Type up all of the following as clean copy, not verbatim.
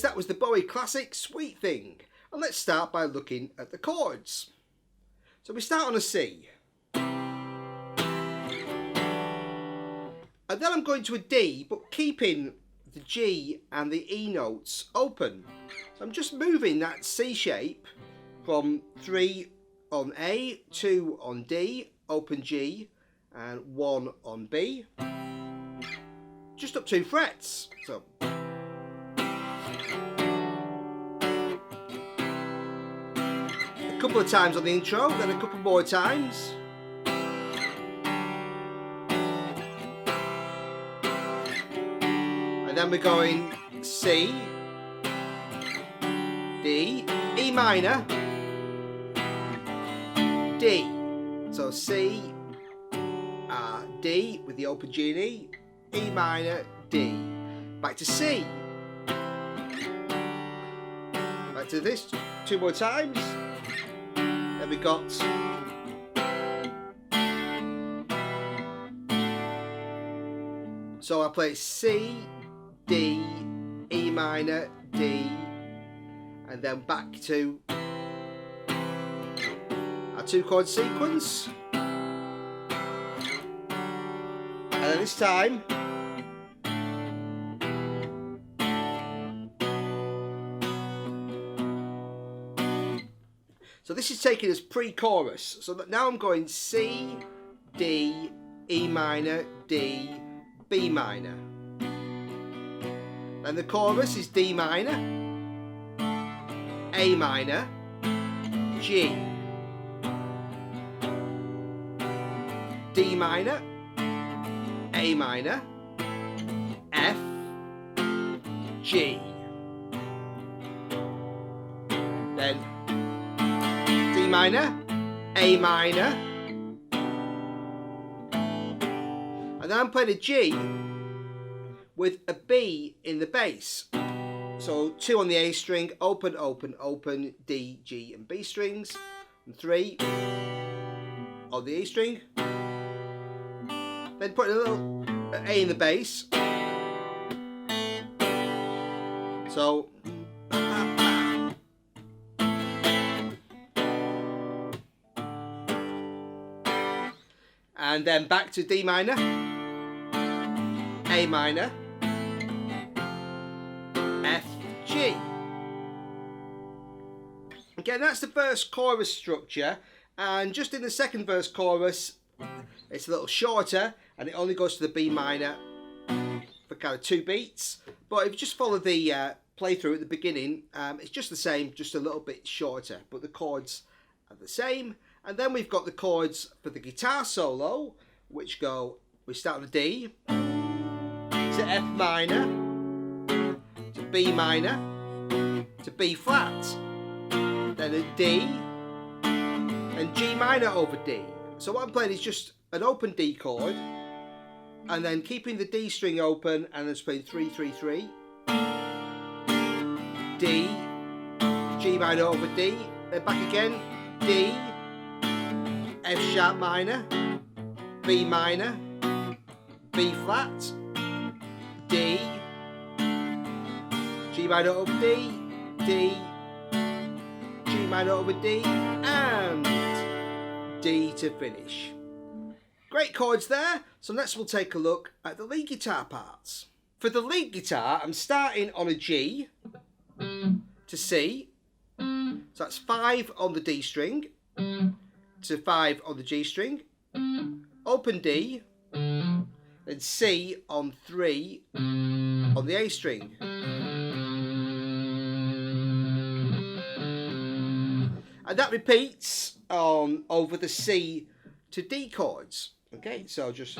guys, that was the Bowie classic Sweet Thing. And let's start by looking at the chords. So we start on a C. And then I'm going to a D, but keeping the G and the E notes open. So I'm just moving that C shape from 3 on A, 2 on D, open G, and 1 on B. Just up 2 frets. So a couple of times on the intro, then a couple more times. And then we're going C, D, E minor, D. So C, D with the open G and E, E minor, D. Back to C. Back to this 2 more times. Then we got so I play C, D, E minor, D, and then back to our 2 chord sequence. And then this time so this is taken as pre-chorus, so that now I'm going C, D, E minor, D, B minor. Then the chorus is D minor, A minor, G, D minor, A minor, F, G. Then D minor, A minor, and then I'm playing a G with a B in the bass. So 2 on the A string, open, open, open, D, G and B strings, and 3 on the A string. Then put a little A in the bass. So and then back to D minor, A minor, F, G. Again, that's the first chorus structure, and just in the second verse chorus it's a little shorter and it only goes to the B minor for kind of 2 beats. But if you just follow the playthrough at the beginning, it's just the same, just a little bit shorter, but the chords are the same. And then we've got the chords for the guitar solo, which go, we start on a D, to F minor, to B minor, to B flat, then a D, and G minor over D. So what I'm playing is just an open D chord, and then keeping the D string open, and then playing 3, 3, 3, D, G minor over D, then back again, D, F sharp minor, B minor, B flat, D, G minor over D, D, G minor over D, and D to finish. Great chords there. So next we'll take a look at the lead guitar parts. For the lead guitar, I'm starting on a G to C. So that's 5 on the D string to 5 on the G string. Open D, then C on 3 on the A string. And that repeats on over the C to D chords. Okay, so just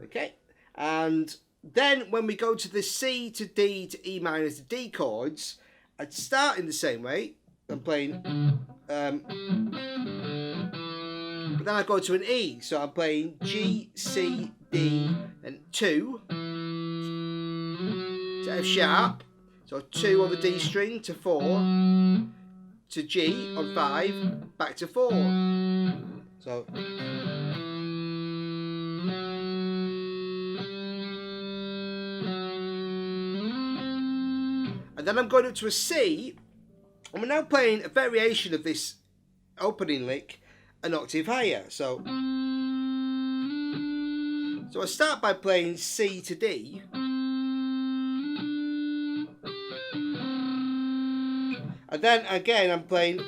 okay, and then when we go to the C to D to E minor to D chords, I'd start in the same way. I'm playing, but then I go to an E, so I'm playing G, C, D, and 2 to F sharp. So 2 on the D string to 4, to G on 5, back to 4. So then I'm going up to a C, and we're now playing a variation of this opening lick an octave higher. So I start by playing C to D, and then again I'm playing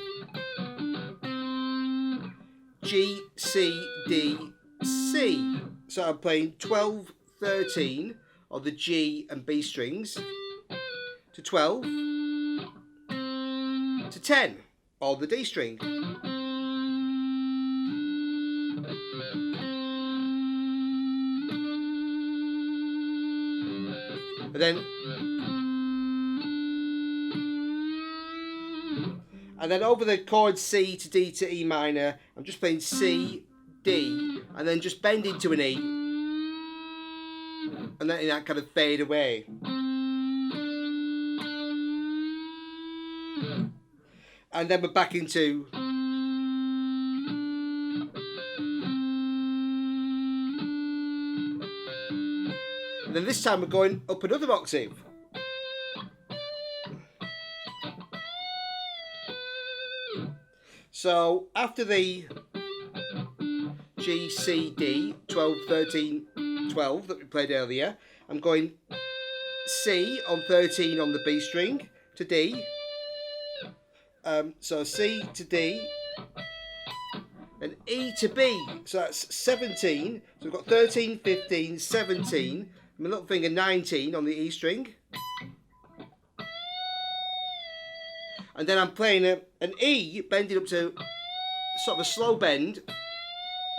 G, C, D, C. So I'm playing 12, 13 on the G and B strings, to 12, to 10 on the D string. And then over the chord C to D to E minor, I'm just playing C, D, and then just bending to an E, and letting that kind of fade away. And then we're back into, and then this time we're going up another octave. So after the G, C, D, 12, 13, 12 that we played earlier, I'm going C on 13 on the B string to D. So C to D, and E to B. So that's 17. So we've got 13, 15, 17, my little finger 19 on the E string. And then I'm playing an E, bending up to sort of a slow bend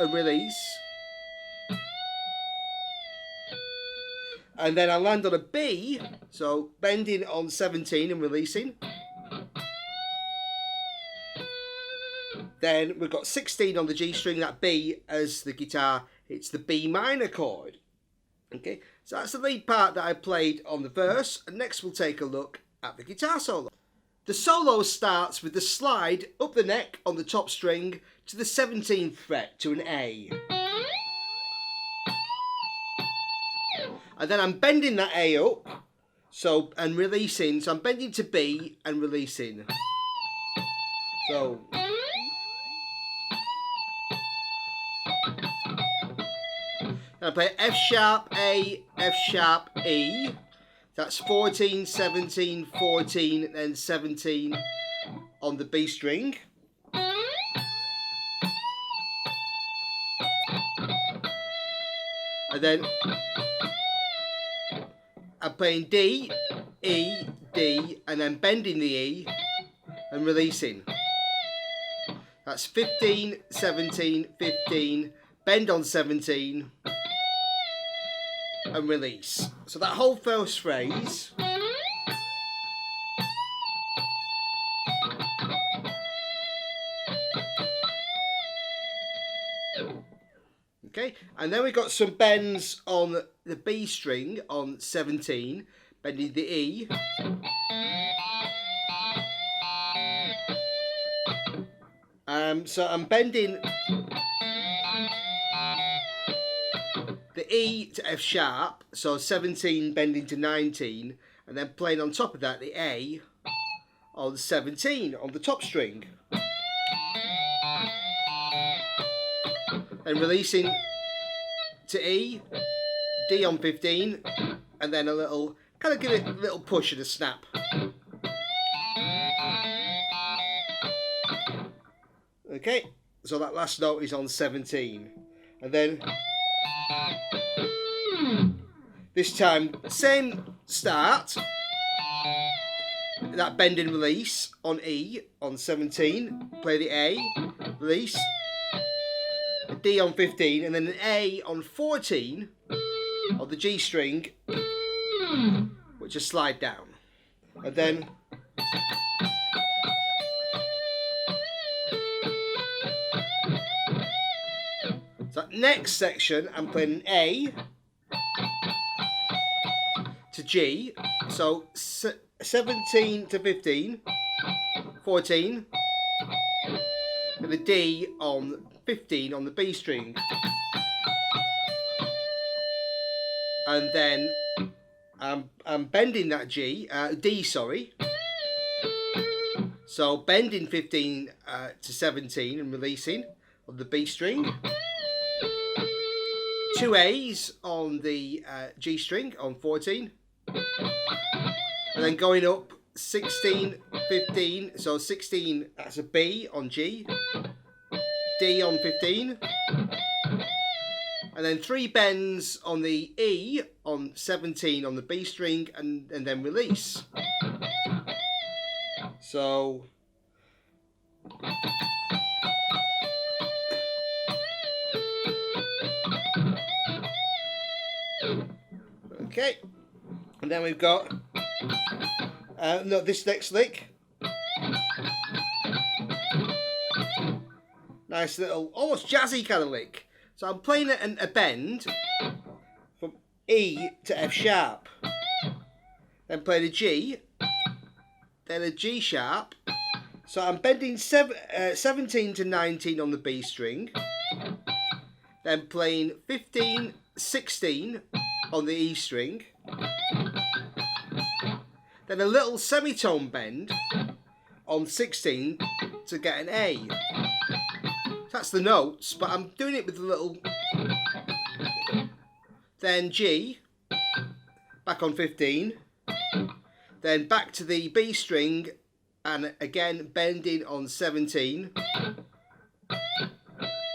and release. And then I land on a B, so bending on 17 and releasing. Then we've got 16 on the G string, that B as the guitar, it's the B minor chord. Okay, so that's the lead part that I played on the verse, and next we'll take a look at the guitar solo. The solo starts with the slide up the neck on the top string to the 17th fret to an A. And then I'm bending that A up, and releasing, so I'm bending to B and releasing. So I play F sharp, A, F sharp, E. That's 14, 17, 14, and then 17 on the B string. And then I'm playing D, E, D, and then bending the E and releasing. That's 15, 17, 15, bend on 17, and release. So that whole first phrase okay, and then we got some bends on the B string on 17, bending the E. So I'm bending the E to F sharp, so 17 bending to 19, and then playing on top of that the A on 17 on the top string. And releasing to E, D on 15, and then a little, kind of give it a little push and a snap. Okay, so that last note is on 17. And then this time, same start, that bend and release on E on 17, play the A, release, a D on 15, and then an A on 14 on the G string, which is slide down. And then so that next section, I'm playing an A to G, so 17 to 15, 14, and a D on 15 on the B string. And then I'm bending that D, sorry. So bending 15 to 17 and releasing on the B string. 2 A's on the G string on 14. And then going up 16, 15, so 16, that's a B on G. D on 15. And then 3 bends on the E on 17 on the B string, and then release. So okay, and then we've got this next lick. Nice little, almost jazzy kind of lick. So I'm playing a bend from E to F sharp, then playing a G, then a G sharp. So I'm bending 17 to 19 on the B string, then playing 15, 16 on the E string, then a little semitone bend on 16 to get an A. That's the notes, but I'm doing it with a little, then G, back on 15, then back to the B string, and again bending on 17,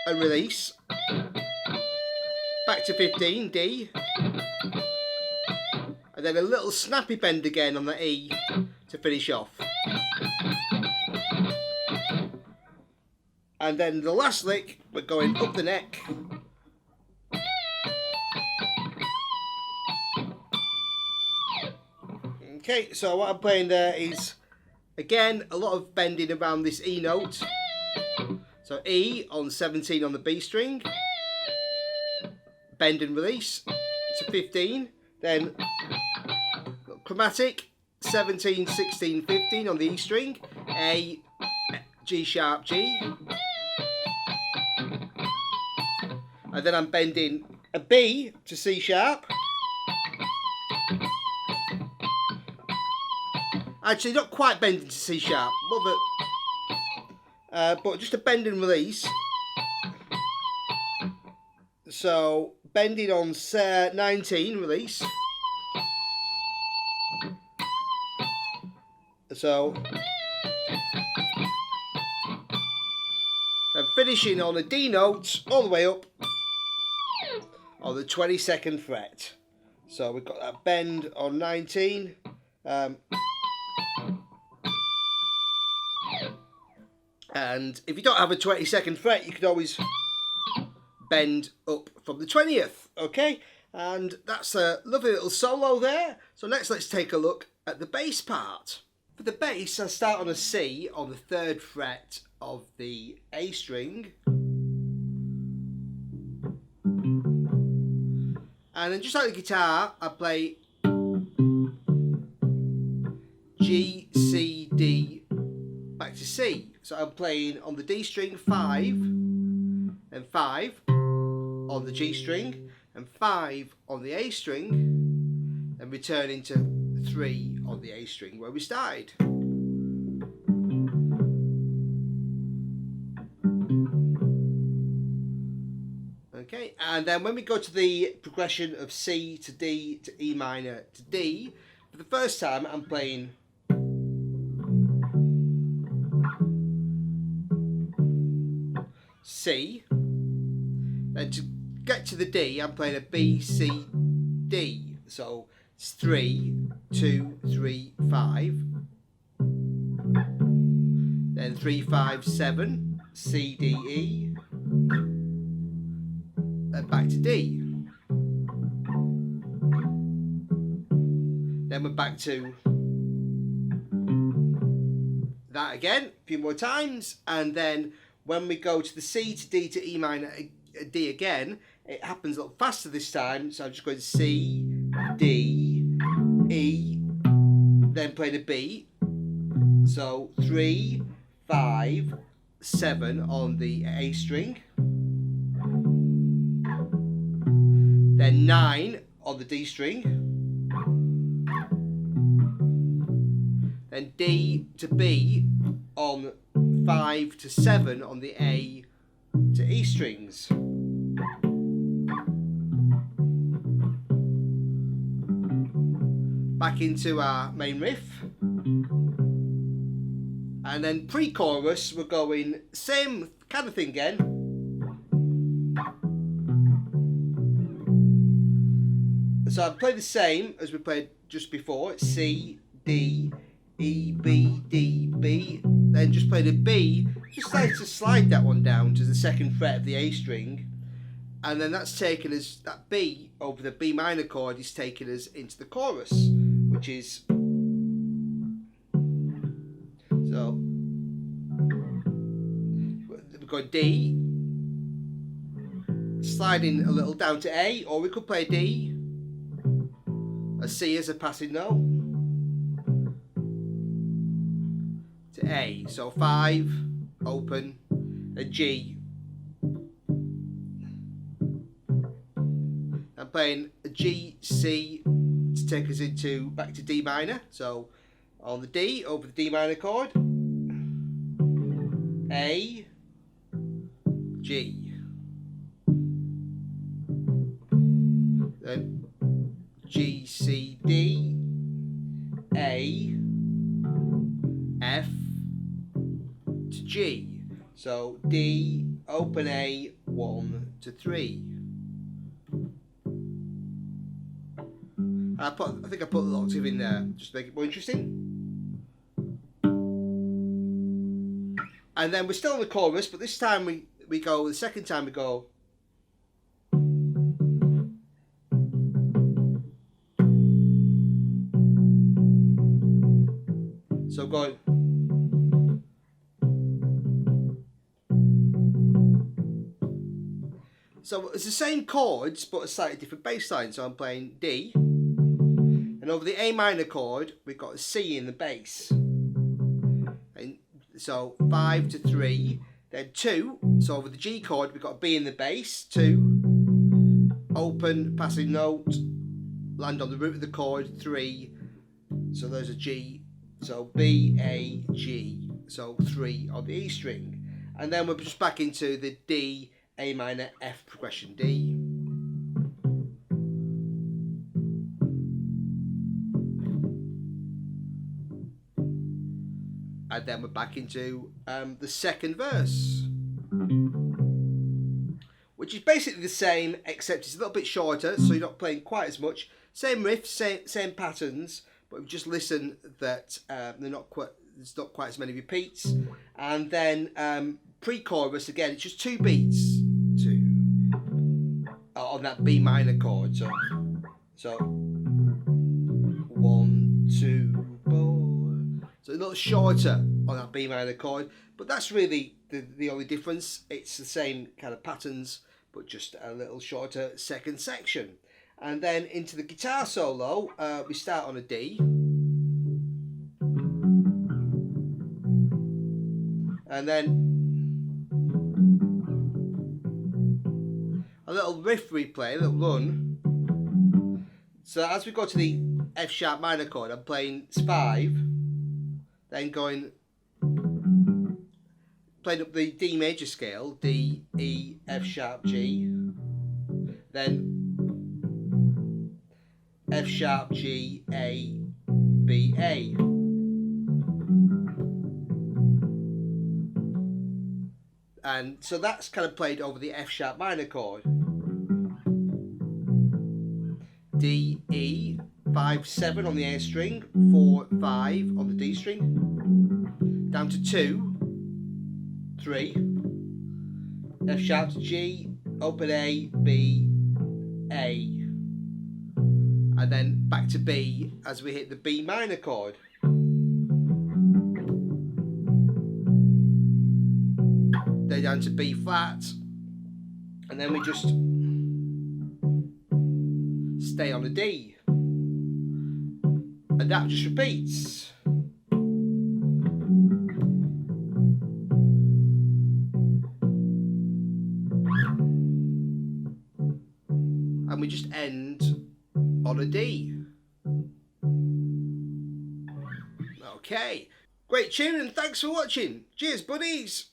and release, back to 15, D, and then a little snappy bend again on the E to finish off. And then the last lick, we're going up the neck. Okay, so what I'm playing there is, again, a lot of bending around this E note. So E on 17 on the B string, bend and release to 15, then chromatic, 17, 16, 15 on the E string, A, G sharp, G. And then I'm bending a B to C sharp. Actually, not quite bending to C sharp, but just a bend and release. So bending on 19, release. So then finishing on a D note all the way up on the 22nd fret. So we've got that bend on 19. And if you don't have a 22nd fret, you could always bend up from the 20th, okay? And that's a lovely little solo there. So next, let's take a look at the bass part. For the bass, I start on a C on the 3rd fret of the A string. And then just like the guitar, I play G, C, D, back to C. So I'm playing on the D string 5, and 5 on the G string, and 5 on the A string, and returning to 3 on the A string where we started. Okay, and then when we go to the progression of C to D to E minor to D, for the first time I'm playing C, then to get to the D I'm playing a B, C, D, so it's 3, 2, 3, 5, then 3, 5, 7, C, D, E, and back to D. Then we're back to that again, a few more times, and then when we go to the C to D to E minor, D again, it happens a little faster this time, so I'm just going C, D, E, then playing a B, so 3, 5, 7 on the A string, then 9 on the D string, then D to B on 5 to 7 on the A to E strings. Back into our main riff. And then pre-chorus, we're going same kind of thing again. So I've played the same as we played just before. It's C, D, E, B, D, B. Then just played a B. Just like to slide that one down to the second fret of the A string. And then that's taken us, that B over the B minor chord is taking us into the chorus, which is, so we've got D, sliding a little down to A, or we could play D, a C as a passing note, to A. So 5, open, a G. I'm playing a G, C to take us into back to D minor. So on the D over the D minor chord, A, G, then G, C, D, A, F to G. So D, open A, 1 to 3. I think I put the octave in there just to make it more interesting. And then we're still on the chorus, but this time we go, the second time we go. So going. So it's the same chords, but a slightly different bass line. So I'm playing D. And over the A minor chord, we've got a C in the bass. And so 5 to 3, then 2. So over the G chord, we've got a B in the bass, 2, open, passing note, land on the root of the chord, 3. So there's a G. So B, A, G. So 3 on the E string. And then we're just back into the D, A minor, F progression, D. And then we're back into the second verse, which is basically the same, except it's a little bit shorter, so you're not playing quite as much. Same riffs, same patterns, but just listen that they're not quite. There's not quite as many repeats. And then pre-chorus again, it's just 2 beats, 2 on that B minor chord. So 1, 2. So a little shorter on that B minor chord, but that's really the only difference. It's the same kind of patterns, but just a little shorter second section. And then into the guitar solo, we start on a D. And then a little riff replay, a little run. So as we go to the F sharp minor chord, I'm playing 5. Then playing up the D major scale, D, E, F sharp, G. Then F sharp, G, A, B, A. And so that's kind of played over the F sharp minor chord. D, E, 5, 7 on the A string, 4, 5 on the D string, down to 2, 3, F sharp to G, open A, B, A, and then back to B as we hit the B minor chord. Then down to B flat, and then we just stay on a D. And that just repeats. And we just end on a D. Okay, great tune and thanks for watching. Cheers buddies.